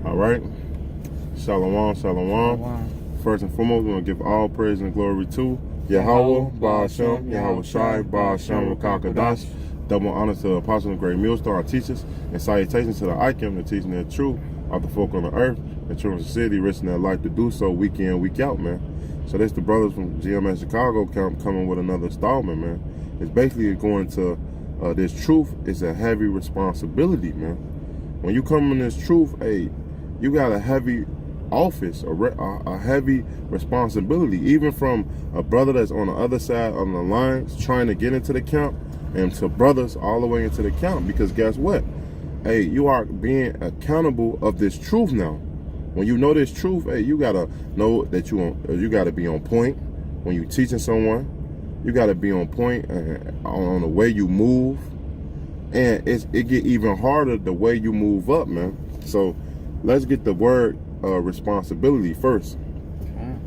All right. Shalom, shalom. Wow. First and foremost, we want to give all praise and glory to Yahweh, Ba'ashem, Yahweh Shai, Ba'ashem, Rakakadash. Double honor to the Apostle and Great Millstar, our teachers, and salutations to the Icon, the teaching their truth of the folk on the earth, and children of the city, risking their life to do so week in, week out, man. So that's the brothers from GMS Chicago coming with another installment, man. It's basically going to this truth is a heavy responsibility, man. When you come in this truth, hey, you got a heavy office, a heavy responsibility, even from a brother that's on the other side of the lines trying to get into the camp, and to brothers all the way into the camp. Because guess what? Hey, you are being accountable of this truth now. When you know this truth, hey, you gotta know that you gotta be on point when you teaching someone. You gotta be on point on the way you move, and it get even harder the way you move up, man. So let's get the word responsibility first.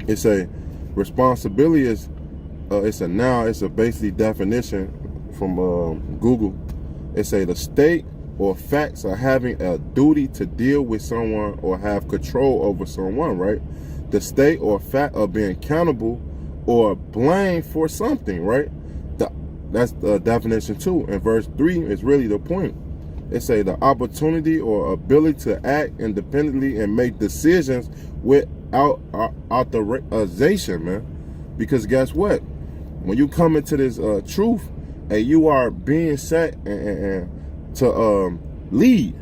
It's a responsibility is it's a noun. It's a basically definition from Google. It's the state or facts of having a duty to deal with someone or have control over someone, right? The state or fact of being accountable or blamed for something, right? That's the definition 2. And verse 3 is really the point. It the opportunity or ability to act independently and make decisions without authorization, man. Because guess what? When you come into this truth, hey, you are being set and to lead.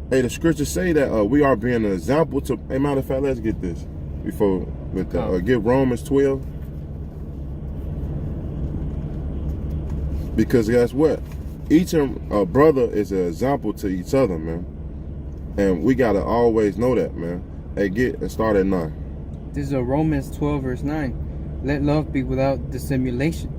Hey, the scriptures say that we are being an example to. Hey, matter of fact, let's get this before get Romans 12. Because guess what? Each brother is an example to each other, man. And we gotta always know that, man. Hey, start at 9. This is Romans 12 verse 9. Let love be without dissimulation.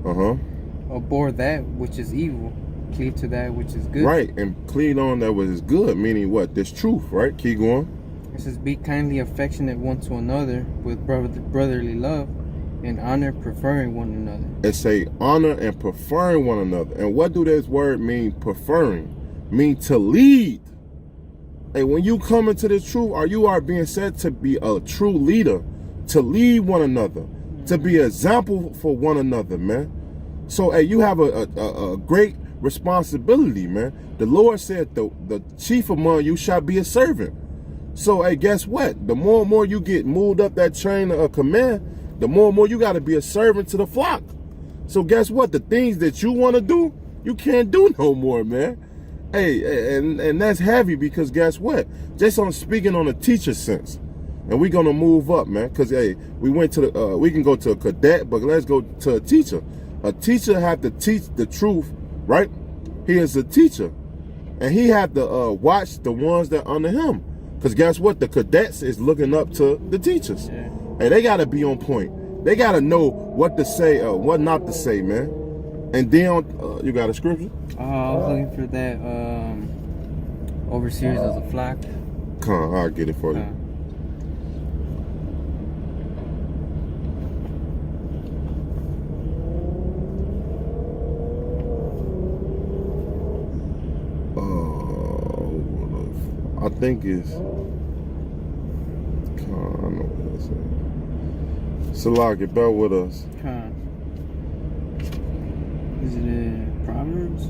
Abhor that which is evil. Cleave to that which is good. Right, and cleave on that which is good, meaning what? This truth, right? Keep going. It says, be kindly affectionate one to another with brotherly love, and honor, preferring one another. It honor and preferring one another. And what do this word mean, preferring? Mean to lead. Hey, when you come into this truth, you are being said to be a true leader, to lead one another, to be an example for one another, man. So, hey, you have a great responsibility, man. The Lord said the chief among you shall be a servant. So, hey, guess what? The more and more you get moved up that chain of command, the more and more you got to be a servant to the flock. So guess what? The things that you want to do, you can't do no more, man. Hey, and that's heavy because guess what? Just on speaking on a teacher sense. And we're going to move up, man. Because, hey, we went to we can go to a cadet, but let's go to a teacher. A teacher have to teach the truth, right? He is a teacher. And he have to watch the ones that under him. Because guess what? The cadets is looking up to the teachers. Yeah. Hey, they got to be on point. They got to know what to say, what not to say, man. And then, you got a scripture? I was looking for that overseers of the flock. Come on, I'll get it for you. I think it's... I know what that's saying. Salaki, bear with us. Is it in Proverbs?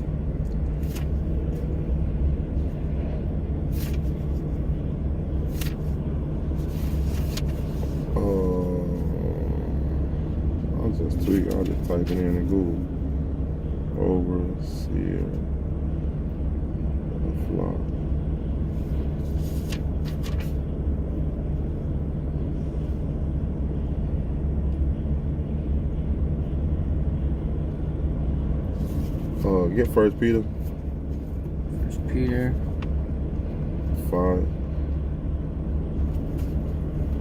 I'll just type it in Google. Overseer of the flock. Get 1 Peter. 1 Peter 5.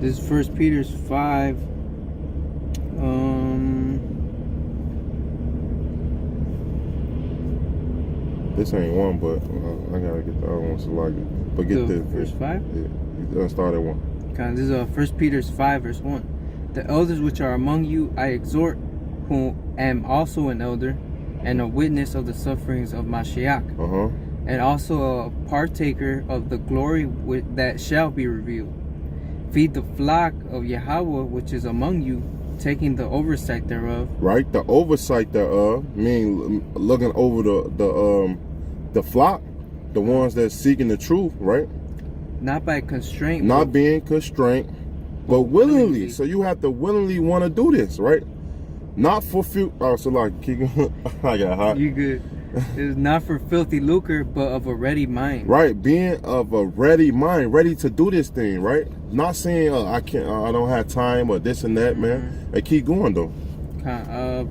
This is 1 Peter 5. This ain't 1, but I gotta get the other one so like it. But get this. Verse 5? Yeah, start at 1. Okay, this is 1 Peter 5 verse 1. The elders which are among you I exhort, who am also an elder, and a witness of the sufferings of Mashiach, and also a partaker of the glory that shall be revealed. Feed the flock of Yahweh which is among you, taking the oversight thereof. Right, the oversight thereof, mean looking over the flock, the ones that's seeking the truth, right? Not by constraint. Not being constrained, but willingly. So you have to willingly want to do this, right? Not for so like, keep going. I got hot. You good. It's not for filthy lucre, but of a ready mind. Right, being of a ready mind, ready to do this thing, right? Not saying I can't, I don't have time or this and that, man. Hey, keep going though.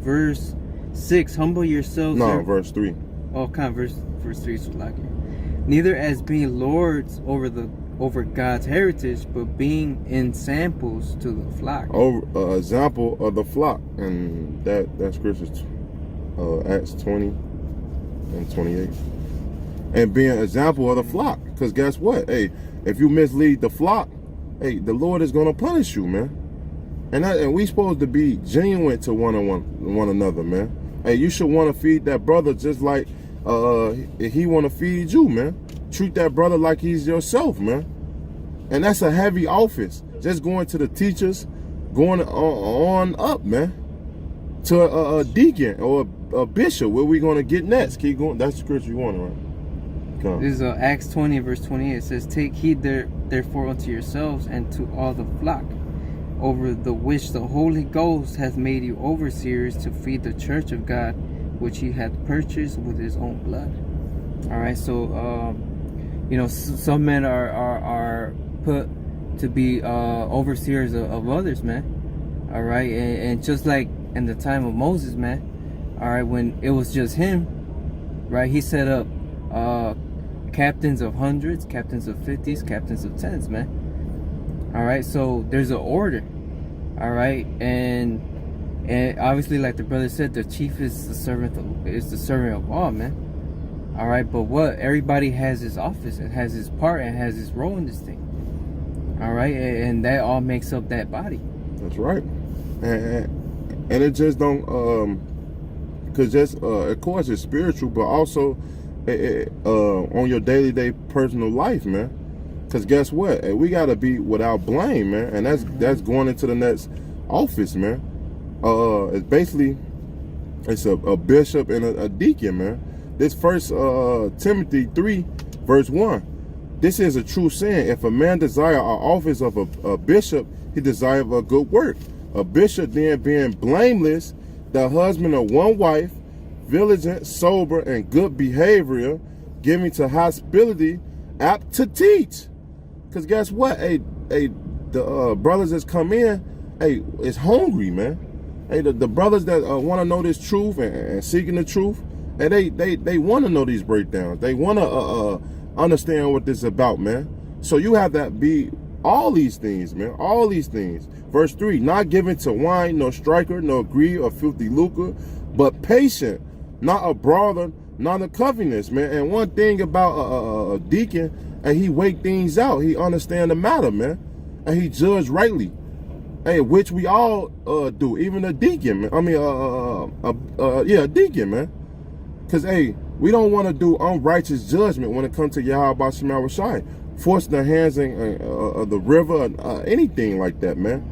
Verse 6, humble yourselves. No, verse 3. Oh, verse 3 is like it. Neither as being lords over God's heritage, but being in samples to the flock. Oh, example of the flock, and that scripture's Acts 20 and 28. And being an example of the flock, because guess what? Hey, if you mislead the flock, hey, the Lord is gonna punish you, man. And we supposed to be genuine to one another, man. Hey, you should want to feed that brother just like he want to feed you, man. Treat that brother like he's yourself, man. And that's a heavy office. Just going to the teachers, going on up, man, to a deacon or a bishop. Where we gonna get next? Keep going. That's the scripture you want, right? Come. This is Acts 20 verse 28. It says, "Take heed therefore unto yourselves and to all the flock, over the which the Holy Ghost hath made you overseers, to feed the church of God, which he hath purchased with his own blood." All right, so some men are put to be overseers of others, man. All right, and just like in the time of Moses, man. All right, when it was just him, right? He set up captains of hundreds, captains of 50s, captains of 10s, man. All right, so there's an order. All right, and obviously, like the brother said, the chief is the servant of all, man. All right, but what? Everybody has his office and has his part and has his role in this thing. All right, and that all makes up that body. That's right, and it just don't because just of course it's spiritual, but also on your day-to-day personal life, man. Because guess what? We gotta be without blame, man, and that's going into the next office, man. It's basically a bishop and a deacon, man. This first Timothy 3 verse 1. This is a true saying. If a man desire an office of a bishop, he desire a good work. A bishop then being blameless, the husband of one wife, vigilant, sober, and good behavior, giving to hospitality, apt to teach. Because guess what? The brothers that's come in, is hungry, man. The brothers that want to know this truth and seeking the truth, they want to know these breakdowns. They want to understand what this is about, man. So you have to be all these things, man. All these things. Verse 3, not given to wine, nor striker, nor greed, or filthy lucre, but patient, not a brawler, not a covetousness, man. And one thing about a deacon, and he wake things out. He understand the matter, man. And he judge rightly. Which we all do, even a deacon, man. I mean, a deacon, man. Because, we don't want to do unrighteous judgment when it comes to Yahweh Shema Rashai. Force the hands of the river, anything like that, man.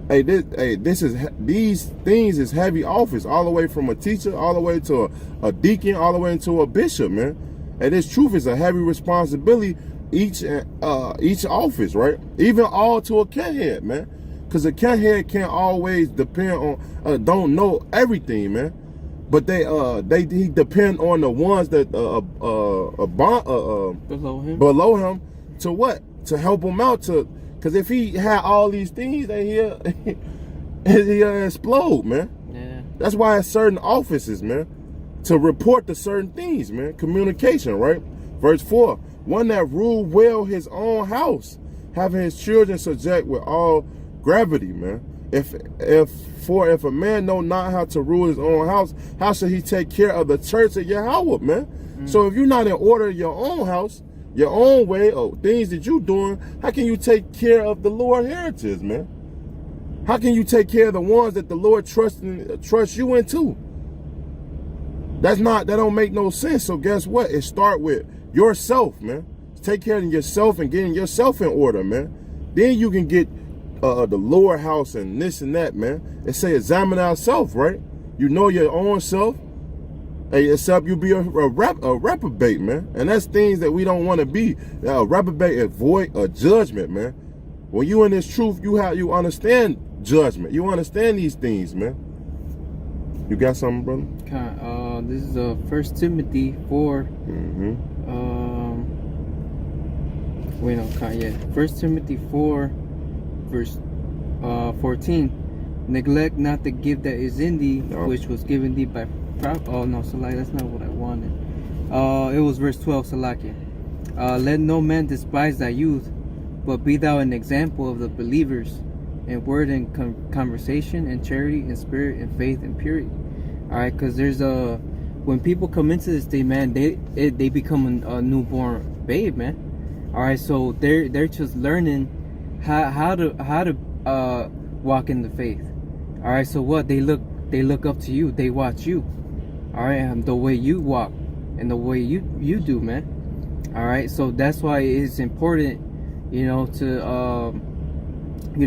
These things is heavy office, all the way from a teacher, all the way to a deacon, all the way into a bishop, man. And this truth is a heavy responsibility, each office, right? Even all to a cat head, man. Because a cat head can't always depend on, don't know everything, man. But he depend on the ones that below him to what? To help him out because if he had all these things, then he'll explode, man. Yeah. That's why it's certain offices, man, to report the certain things, man. Communication, right? Verse 4, one that ruled well his own house, having his children subject with all gravity, man. If a man know not how to rule his own house, how should he take care of the church of Yahweh, man? So if you're not in order of your own house, your own way, or things that you're doing, how can you take care of the Lord heritage, man? How can you take care of the ones that the Lord trusts you into? That don't make no sense. So guess what? It start with yourself, man. Take care of yourself and getting yourself in order, man. Then you can get the lower house and this and that, man. It say examine ourselves, right? You know your own self. Hey, except you be a reprobate, man. And that's things that we don't want to be. Reprobate is void of judgment, man. When you in this truth, you understand judgment. You understand these things, man. You got something, brother? This is 1 Timothy 4. Wait, no, 1 Timothy 4, verse 14. Neglect not the gift that is in thee, which was given thee by prophet. Oh no, Salakia, that's not what I wanted. It was verse 12, Salakia. Let no man despise thy youth, but be thou an example of the believers in word and conversation and charity and spirit and faith and purity. All right, because there's when people come into this day, man, they become a newborn babe, man. All right, so they're just learning how to walk in the faith. All right, so what they look up to you, they watch you. All right, the way you walk and the way you do, man. All right, so that's why it's important, to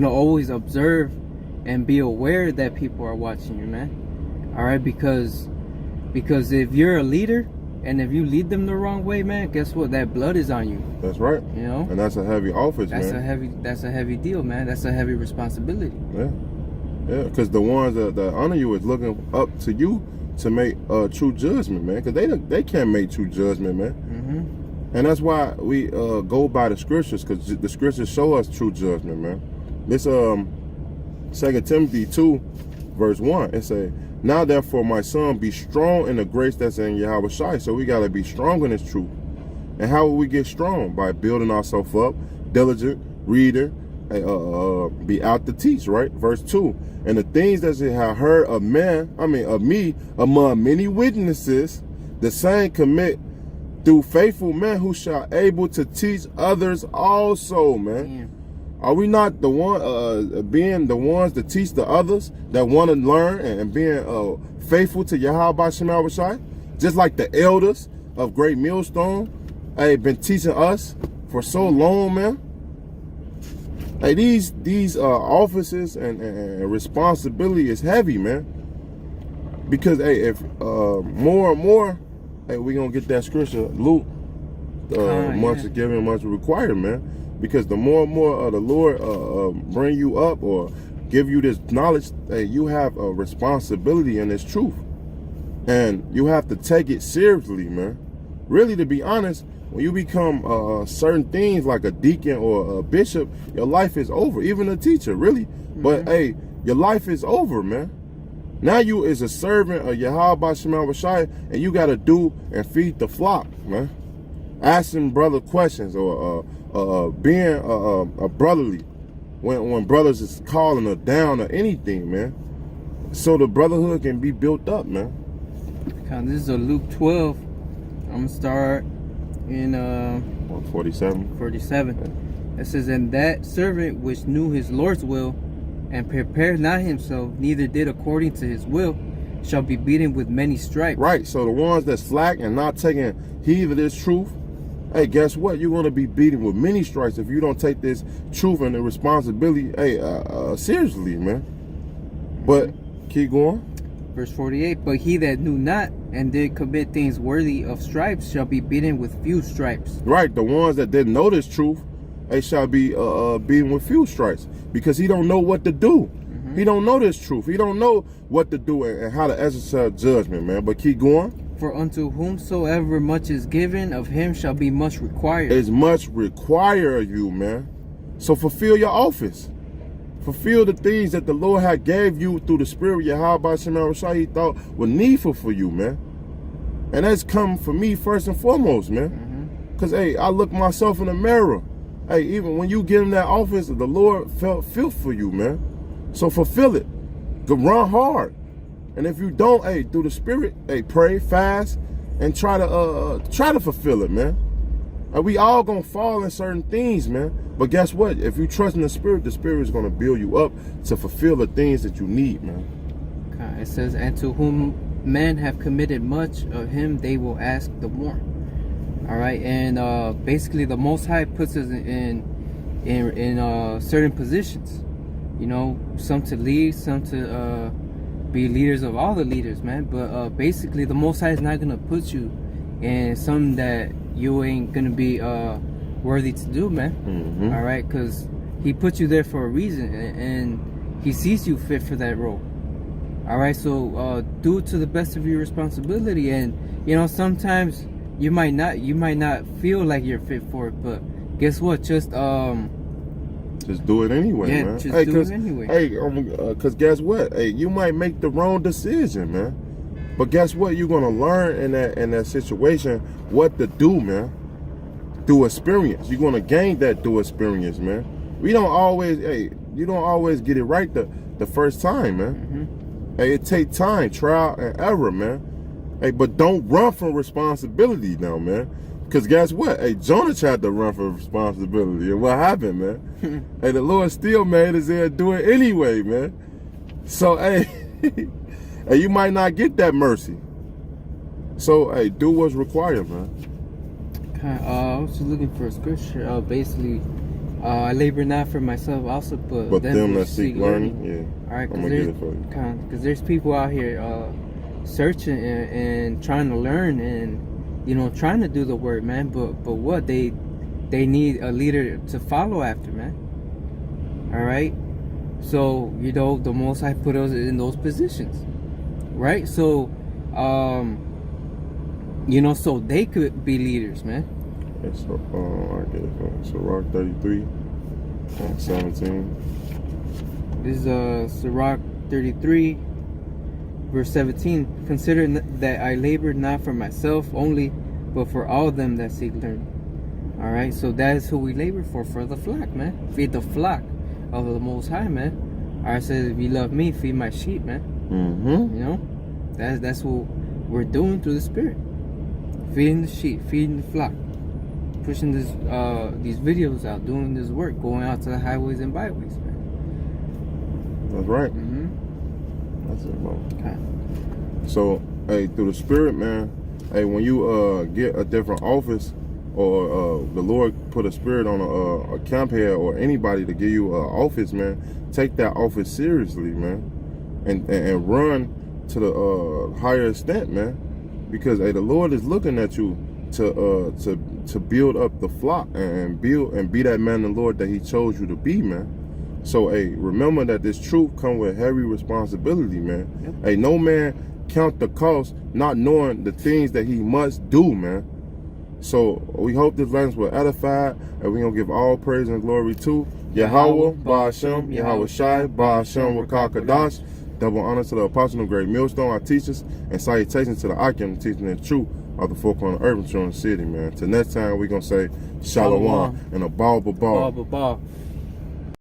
always observe and be aware that people are watching you, man. All right, because if you're a leader and if you lead them the wrong way, man, guess what? That blood is on you. That's right. And that's a heavy office, man. That's a heavy deal, man. That's a heavy responsibility. Yeah, because the ones that honor you is looking up to you to make true judgment, man. Because they can't make true judgment, man. And that's why we go by the scriptures, because the scriptures show us true judgment, man. This 2 Timothy 2, verse 1, it say, now therefore, my son, be strong in the grace that's in Yahweh Shai. So we got to be strong in this truth. And how will we get strong? By building ourselves up, diligent, reader, be out to teach, right? Verse 2, and the things that you have heard of me, among many witnesses, the same commit through faithful men who shall able to teach others also, man. Are we not the one being the ones to teach the others that want to learn and being faithful to Yahweh Shema Shai? Just like the elders of Great Millstone been teaching us for so long, man. Hey, these offices and responsibility is heavy, man. Because if more and more, we gonna get that scripture, Luke, much is given, much is required, man. Because the more and more the Lord bring you up or give you this knowledge, you have a responsibility in this truth. And you have to take it seriously, man. Really, to be honest, when you become certain things like a deacon or a bishop, your life is over. Even a teacher, really. But hey, your life is over, man. Now you is a servant of Yahweh Shema Shai, and you got to do and feed the flock, man. Asking brother questions or being a brotherly when brothers is calling her down or anything, man. So the brotherhood can be built up, man. This is Luke 12. I'm gonna start in 47. It says, and that servant which knew his Lord's will and prepared not himself, neither did according to his will, shall be beaten with many stripes. Right. So the ones that slack and not taking heed of this truth, hey, guess what? You're going to be beaten with many stripes if you don't take this truth and the responsibility, seriously, man. But keep going. Verse 48, but he that knew not and did commit things worthy of stripes shall be beaten with few stripes. Right. The ones that didn't know this truth, they shall be beaten with few stripes because he don't know what to do. He don't know this truth. He don't know what to do and how to exercise judgment, man. But keep going. For unto whomsoever much is given, of him shall be much required. It's much required of you, man. So fulfill your office. Fulfill the things that the Lord had gave you through the Spirit of Yahweh Shema Shai he thought were needful for you, man. And that's come for me first and foremost, man. Because, hey, I look myself in the mirror. Hey, even when you get in that office, the Lord felt for you, man. So fulfill it. Go run hard. And if you don't, hey, through the Spirit, hey, pray, fast, and try to fulfill it, man. And we all gonna fall in certain things, man. But guess what? If you trust in the Spirit is gonna build you up to fulfill the things that you need, man. Okay, it says, and to whom men have committed much, of him they will ask the more. All right, and basically the Most High puts us in certain positions. You know, some to lead, some to be leaders of all the leaders, man. But basically, the Most High is not gonna put you in something that you ain't gonna be worthy to do, man. Mm-hmm. All right, because He put you there for a reason, and He sees you fit for that role. All right, so do it to the best of your responsibility, and you know sometimes you might not feel like you're fit for it, but guess what? Just do it anyway, yeah, man. just do it anyway. Hey, cause guess what? Hey, you might make the wrong decision, man. But guess what? You're gonna learn in that situation what to do, man. Through experience, you're gonna gain that through experience, man. You don't always get it right the first time, man. Mm-hmm. Hey, it take time, trial and error, man. Hey, but don't run from responsibility now, man. Because guess what? Hey, Jonah tried to run from responsibility. And what happened, man? Hey, the Lord still made us there do it anyway, man. So, hey, hey, you might not get that mercy. So, hey, do what's required, man. I was just looking for a scripture. Basically, I labor not for myself also, but them that seek learning, yeah. All right, I'm gonna get it for you. Because there's people out here searching and trying to learn and, you know, trying to do the word, man. But what they need a leader to follow after, man. All right. So you know the Most High put us in those positions, right? So, you know, so they could be leaders, man. Okay, so I get it for you. So Rock 33, 17. This is Sirach 33. Verse 17, consider that I labored not for myself only, but for all them that seek learning. All right, so that is who we labor for the flock, man. Feed the flock of the Most High, man. All right, says, if you love me, feed my sheep, man. Mm-hmm. You know, that's what we're doing through the Spirit. Feeding the sheep, feeding the flock. Pushing these videos out, doing this work, going out to the highways and byways, man. That's right. Mm-hmm. That's it, bro. Okay. So, hey, through the Spirit, man, hey, when you get a different office, or the Lord put a spirit on a camp head or anybody to give you an office, man, take that office seriously, man, and run to the higher extent, man, because hey, the Lord is looking at you to build up the flock and be that man and Lord that He chose you to be, man. So, hey, remember that this truth comes with heavy responsibility, man. Yep. Hey, no man count the cost not knowing the things that he must do, man. So, we hope this lessons will edify, and we're going to give all praise and glory to Yahweh, Ba'ashem, Yahweh Shai, Ba'ashem, Rakakadash. Double honor to the Apostle of Great Millstone, our teachers, and salutations to the Akim, teaching the truth of the four corner urban children city, man. Till next time, we're going to say Shalom and a ball. Ball.